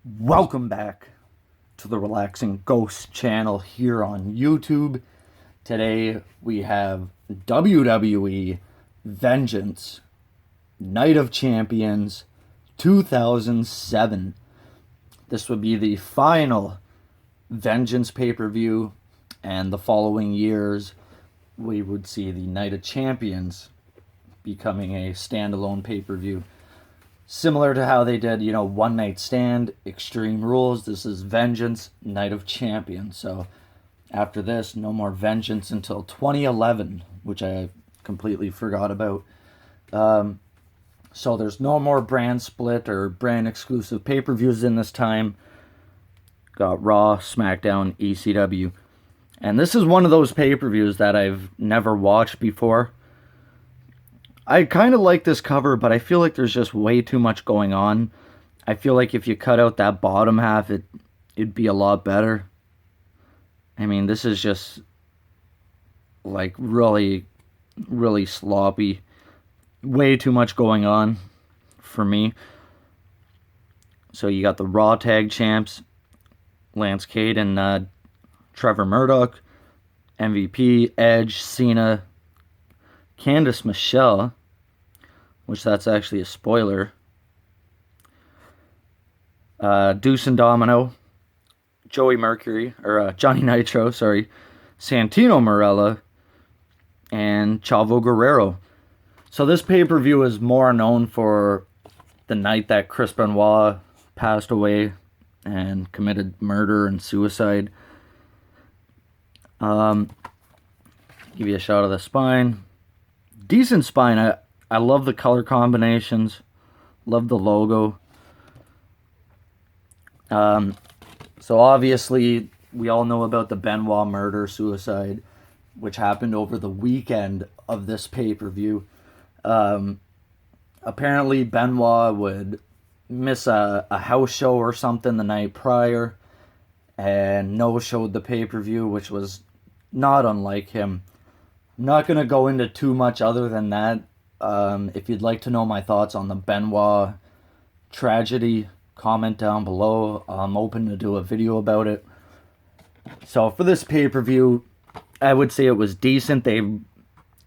Welcome back to the Relaxing Ghost channel here on YouTube. Today we have WWE Vengeance Night of Champions 2007. This would be the final Vengeance pay-per-view, and the following years we would see the Night of Champions becoming a standalone pay-per-view. Similar to how they did, One Night Stand, Extreme Rules. This is Vengeance, Night of Champions. So after this, no more Vengeance until 2011, which I completely forgot about. So there's no more brand split or brand exclusive pay-per-views in this time. Got Raw, SmackDown, ECW. And this is one of those pay-per-views that I've never watched before. I kind of like this cover, but I feel like there's just way too much going on. I feel like if you cut out that bottom half, it'd be a lot better. I mean, this is just like really, really sloppy. Way too much going on for me. So you got the Raw Tag Champs, Lance Cade and Trevor Murdoch, MVP, Edge, Cena, Candice Michelle, which that's actually a spoiler. Deuce and Domino, Johnny Nitro, Santino Marella, and Chavo Guerrero. So this pay-per-view is more known for the night that Chris Benoit passed away and committed murder and suicide. Give you a shot of the spine. Decent spine. I love the color combinations. Love the logo. So obviously, we all know about the Benoit murder suicide, which happened over the weekend of this pay-per-view. Apparently, Benoit would miss a house show or something the night prior and no-showed the pay-per-view, which was not unlike him. I'm not going to go into too much other than that. If you'd like to know my thoughts on the Benoit tragedy, comment down below. I'm open to do a video about it. So for this pay-per-view, I would say it was decent.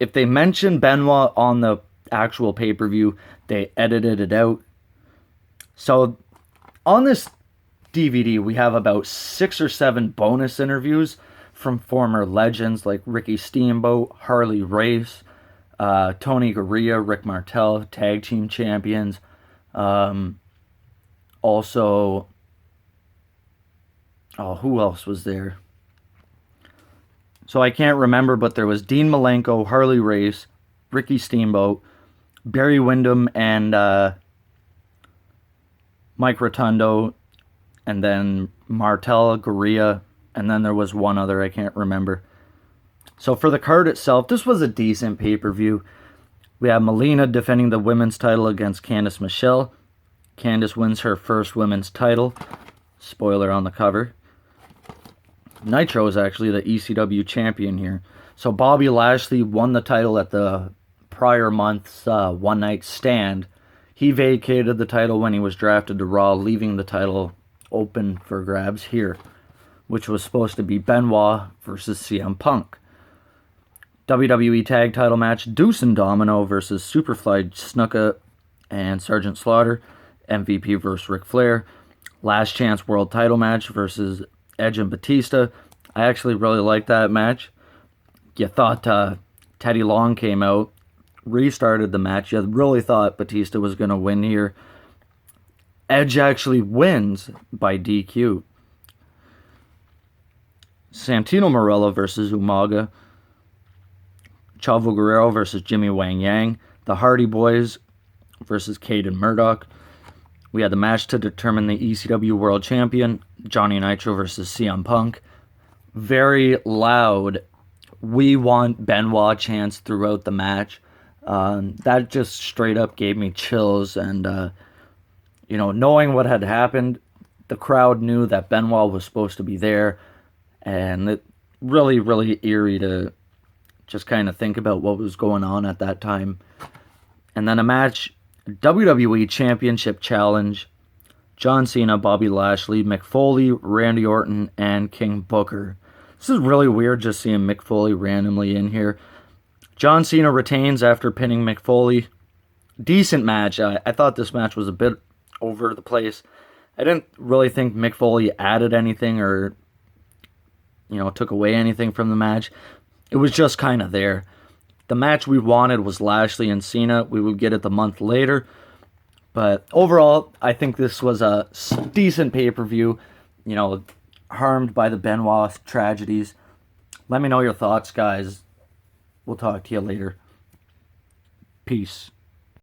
If they mentioned Benoit on the actual pay-per-view, they edited it out. So on this DVD, we have about 6 or 7 bonus interviews from former legends like Ricky Steamboat, Harley Race, Tony Garea, Rick Martel, tag team champions. Also, who else was there? So I can't remember, but there was Dean Malenko, Harley Race, Ricky Steamboat, Barry Windham, and Mike Rotundo, and then Martel, Garea, and then there was one other, I can't remember. So for the card itself, this was a decent pay-per-view. We have Molina defending the women's title against Candice Michelle. Candice wins her first women's title. Spoiler on the cover. Nitro is actually the ECW champion here. So Bobby Lashley won the title at the prior month's One Night Stand. He vacated the title when he was drafted to Raw, leaving the title open for grabs here, which was supposed to be Benoit versus CM Punk. WWE Tag Title match, Deuce and Domino versus Superfly Snuka and Sergeant Slaughter. MVP versus Ric Flair. Last Chance World Title match versus Edge and Batista. I actually really liked that match. You thought Teddy Long came out, restarted the match. You really thought Batista was going to win here. Edge actually wins by DQ. Santino Marella versus Umaga. Chavo Guerrero versus Jimmy Wang Yang. The Hardy Boys versus Cade and Murdoch. We had the match to determine the ECW World Champion, Johnny Nitro versus CM Punk. Very loud, "We want Benoit" chants throughout the match. That just straight up gave me chills. And, knowing what had happened, the crowd knew that Benoit was supposed to be there. And it really, really eerie to just kind of think about what was going on at that time. And then a match WWE Championship Challenge. John Cena, Bobby Lashley, Mick Foley, Randy Orton, and King Booker. This is really weird just seeing Mick Foley randomly in here. John Cena retains after pinning Mick Foley. Decent match. I thought this match was a bit over the place. I didn't really think Mick Foley added anything or, took away anything from the match. It was just kind of there. The match we wanted was Lashley and Cena. We would get it the month later. But overall, I think this was a decent pay-per-view, harmed by the Benoit tragedies. Let me know your thoughts, guys. We'll talk to you later. Peace.